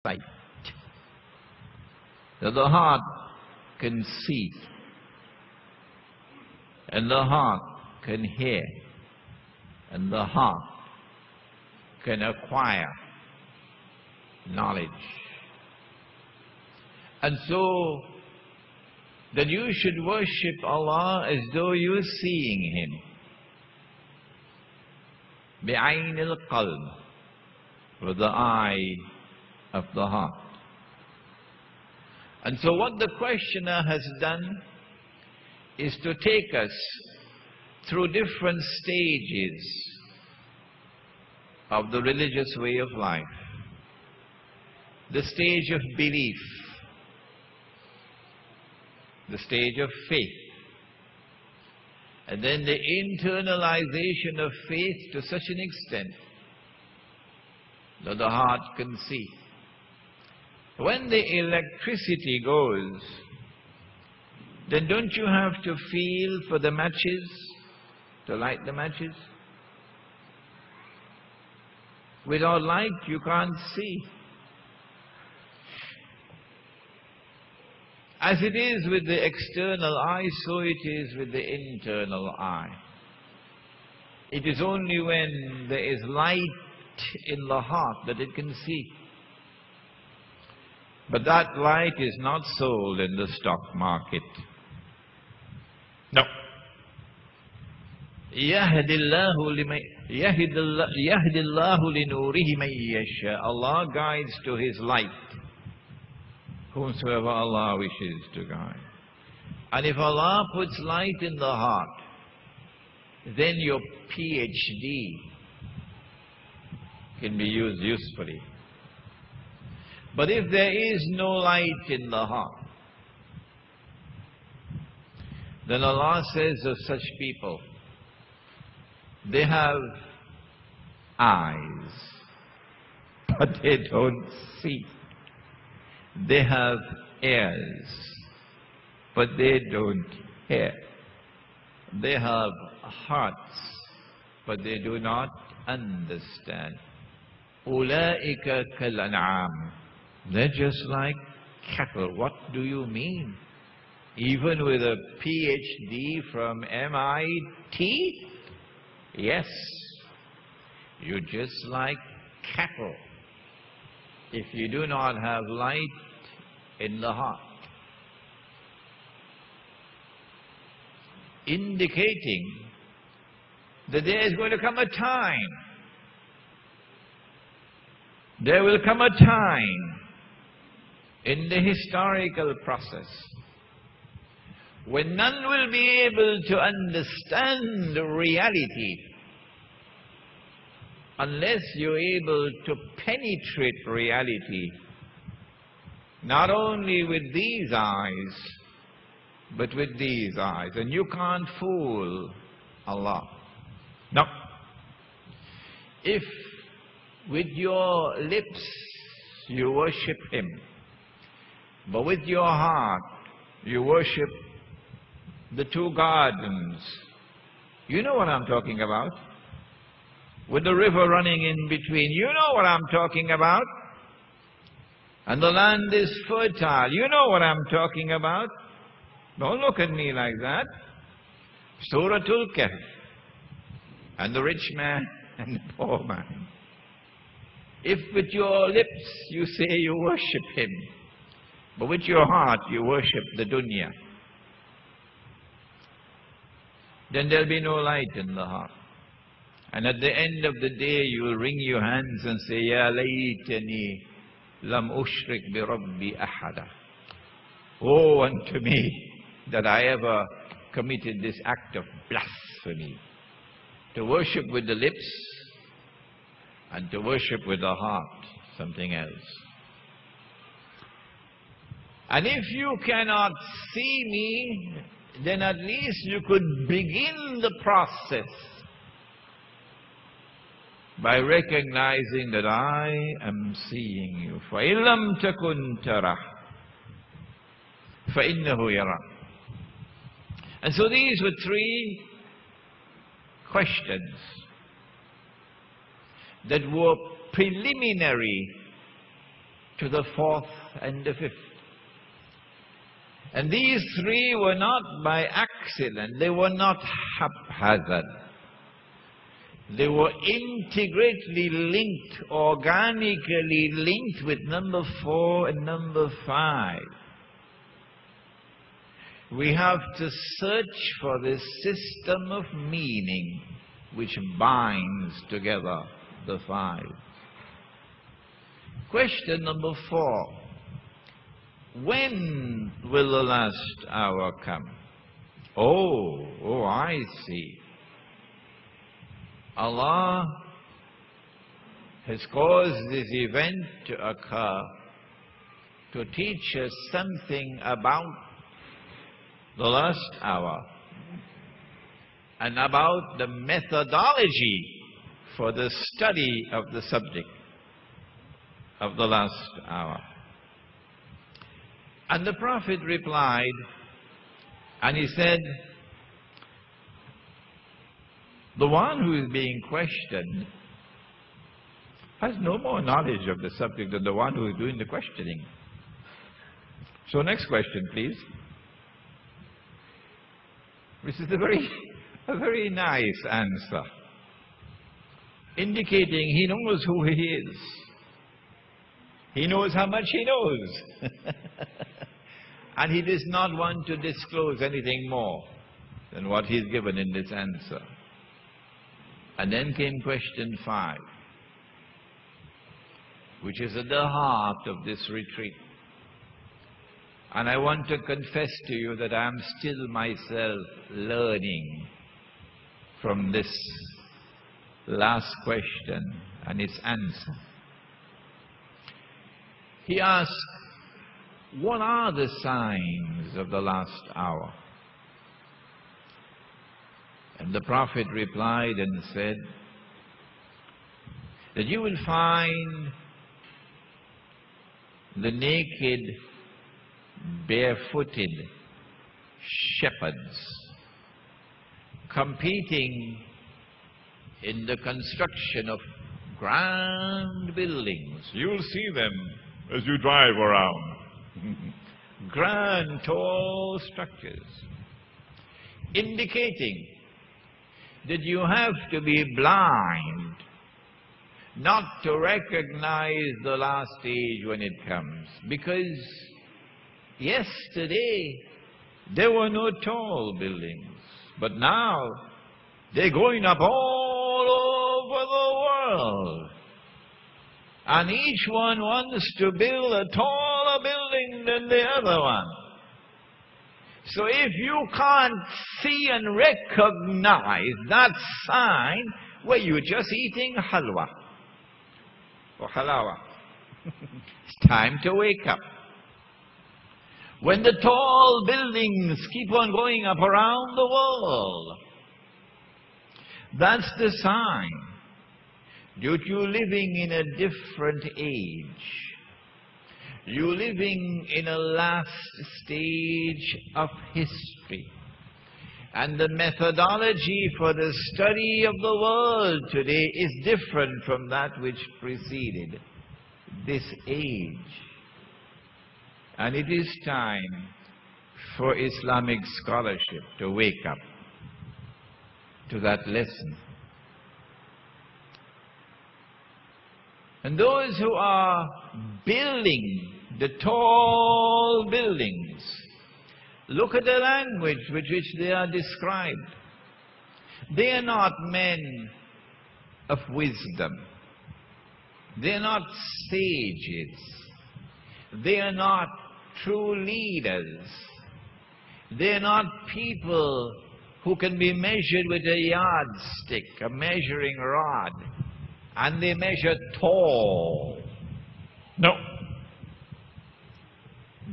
sight. That the heart can see, and the heart can hear, and the heart can acquire knowledge. And so, that you should worship Allah as though you're seeing Him. Bi'ayn al-qalb, with the eye of the heart. And so what the questioner has done is to take us through different stages of the religious way of life. The stage of belief, the stage of faith, and then the internalization of faith to such an extent that the heart can see. When the electricity goes, then don't you have to feel for the matches, to light the matches? Without light, you can't see. As it is with the external eye, so it is with the internal eye. It is only when there is light in the heart that it can see. But that light is not sold in the stock market. No. يَهْدِ اللَّهُ لِنُورِهِ مَن يَشَاءُ. Allah guides to His light whomsoever Allah wishes to guide. And if Allah puts light in the heart, then your PhD can be used usefully. But if there is no light in the heart, then Allah says of such people, they have eyes, but they don't see. They have ears, but they don't hear. They have hearts, but they do not understand. أُولَئِكَ كَالْأَنْعَامِ. They're just like cattle. What do you mean? Even with a PhD from MIT? Yes, you're just like cattle if you do not have light in the heart. Indicating that there is going to come a time, there will come a time in the historical process when none will be able to understand reality unless you're able to penetrate reality, not only with these eyes, but with these eyes. And you can't fool Allah. No. If with your lips you worship Him, but with your heart you worship the two gardens, you know what I'm talking about? With the river running in between, you know what I'm talking about? And the land is fertile, you know what I'm talking about? Don't look at me like that. Suratul Kahf, and the rich man and the poor man. If with your lips you say you worship Him, but with your heart you worship the dunya, then there'll be no light in the heart. And at the end of the day, you will wring your hands and say, Ya laytani lam ushrik bi rabbi ahada. Oh, unto me that I ever committed this act of blasphemy, to worship with the lips and to worship with the heart something else. And if you cannot see me, then at least you could begin the process by recognizing that I am seeing you. فَإِن لَمْ تَكُنْ تَرَهُ فَإِنَّهُ يَرَاكَ. And so these were three questions that were preliminary to the fourth and the fifth. And these three were not by accident, they were not haphazard. They were integrately linked, organically linked with number 4 and number 5. We have to search for this system of meaning which binds together the 5. Question number 4. When will the last hour come? Oh, I see. Allah has caused this event to occur to teach us something about the last hour and about the methodology for the study of the subject of the last hour. And the Prophet replied, and he said, the one who is being questioned has no more knowledge of the subject than the one who is doing the questioning. So next question, please. This is a very nice answer, indicating he knows who he is. He knows how much he knows. And he does not want to disclose anything more than what he's given in this answer. And then came question 5, which is at the heart of this retreat. And I want to confess to you that I am still myself learning from this last question and its answer. He asked, what are the signs of the last hour? And the Prophet replied and said that you will find the naked, barefooted shepherds competing in the construction of grand buildings. You'll see them as you drive around. Grand, tall structures, indicating that you have to be blind not to recognize the last age when it comes. Because yesterday there were no tall buildings, but now they're going up all over the world. And each one wants to build a taller building than the other one. So if you can't see and recognize that sign, well, you're just eating halwa or halawa. It's time to wake up. When the tall buildings keep on going up around the world, that's the sign that you're living in a different age. You're living in a last stage of history. And the methodology for the study of the world today is different from that which preceded this age. And it is time for Islamic scholarship to wake up to that lesson. And those who are building the tall buildings, look at the language with which they are described. They are not men of wisdom. They are not sages. They are not true leaders. They are not people who can be measured with a yardstick, a measuring rod, and they measure tall. No.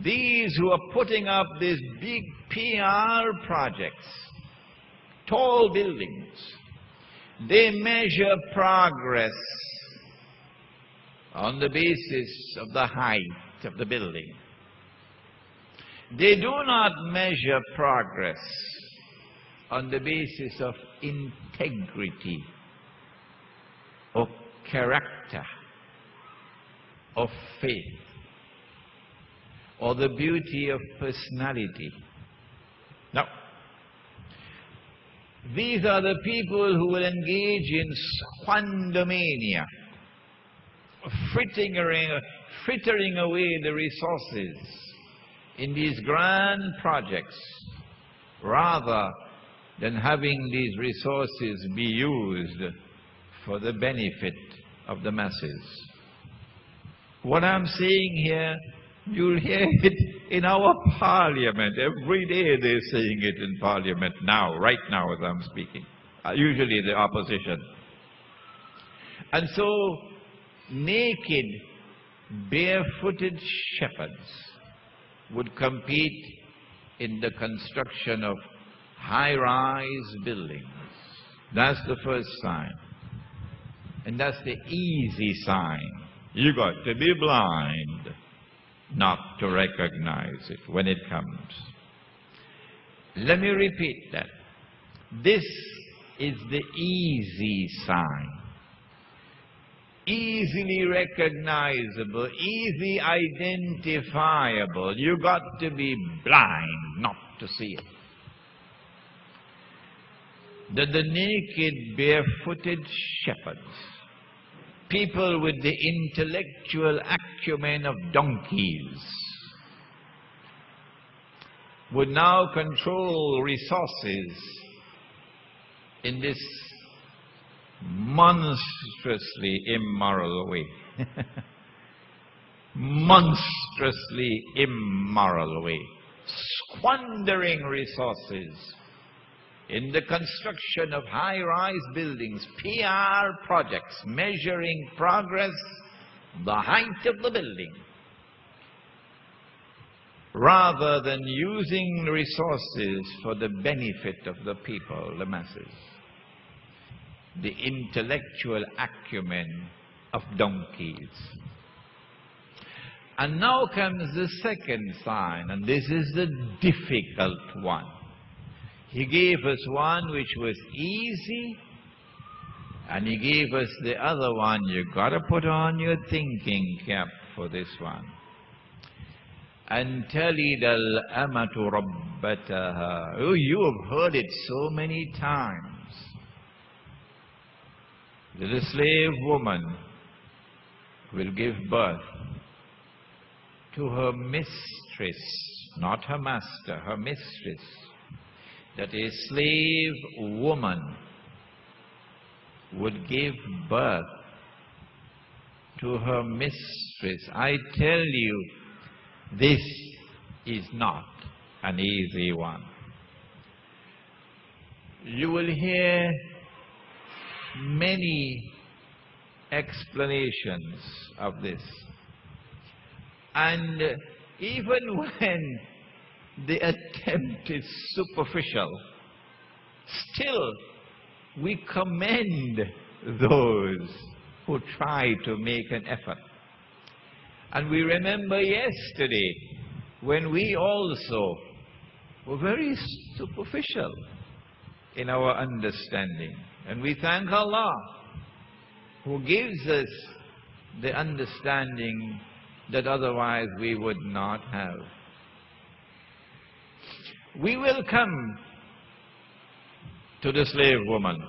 These who are putting up these big PR projects, tall buildings, they measure progress on the basis of the height of the building. They do not measure progress on the basis of integrity, of character, of faith. or the beauty of personality. No. These are the people who will engage in squandermania, frittering away the resources in these grand projects, rather than having these resources be used for the benefit of the masses. What I'm saying here, you'll hear it in our parliament. Every day they're saying it in parliament now, right now as I'm speaking. Usually the opposition. And so, naked, barefooted shepherds would compete in the construction of high-rise buildings. That's the first sign. And that's the easy sign. You got to be blind not to recognize it when it comes. Let me repeat that. This is the easy sign. Easily recognizable, easy identifiable. You got to be blind not to see it. That the naked, barefooted shepherds, people with the intellectual acumen of donkeys, would now control resources in this monstrously immoral way. Monstrously immoral way. Squandering resources in the construction of high-rise buildings, PR projects, measuring progress, the height of the building, rather than using resources for the benefit of the people, the masses. The intellectual acumen of donkeys. And now comes the second sign, and this is the difficult one. He gave us one which was easy, and he gave us the other one. You've got to put on your thinking cap for this one. And talid al-amatu rabbataha. Oh, you have heard it so many times. That a slave woman will give birth to her mistress, not her master, her mistress. That a slave woman would give birth to her mistress. I tell you, this is not an easy one. You will hear many explanations of this. And even when the attempt is superficial, still we commend those who try to make an effort. And we remember yesterday when we also were very superficial in our understanding. And we thank Allah who gives us the understanding that otherwise we would not have. We will come to the slave woman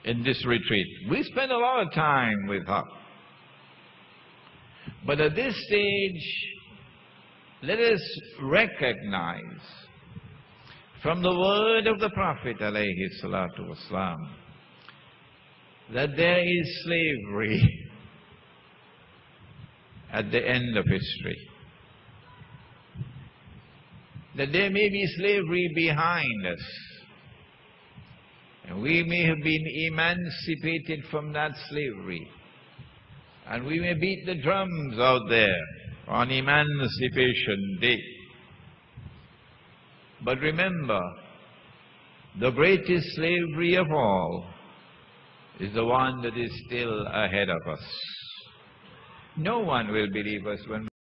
in this retreat. We spend a lot of time with her. But at this stage, let us recognize from the word of the Prophet alayhi salatu wasalam that there is slavery at the end of history. That there may be slavery behind us. And we may have been emancipated from that slavery. And we may beat the drums out there on Emancipation Day. But remember, the greatest slavery of all is the one that is still ahead of us. No one will believe us when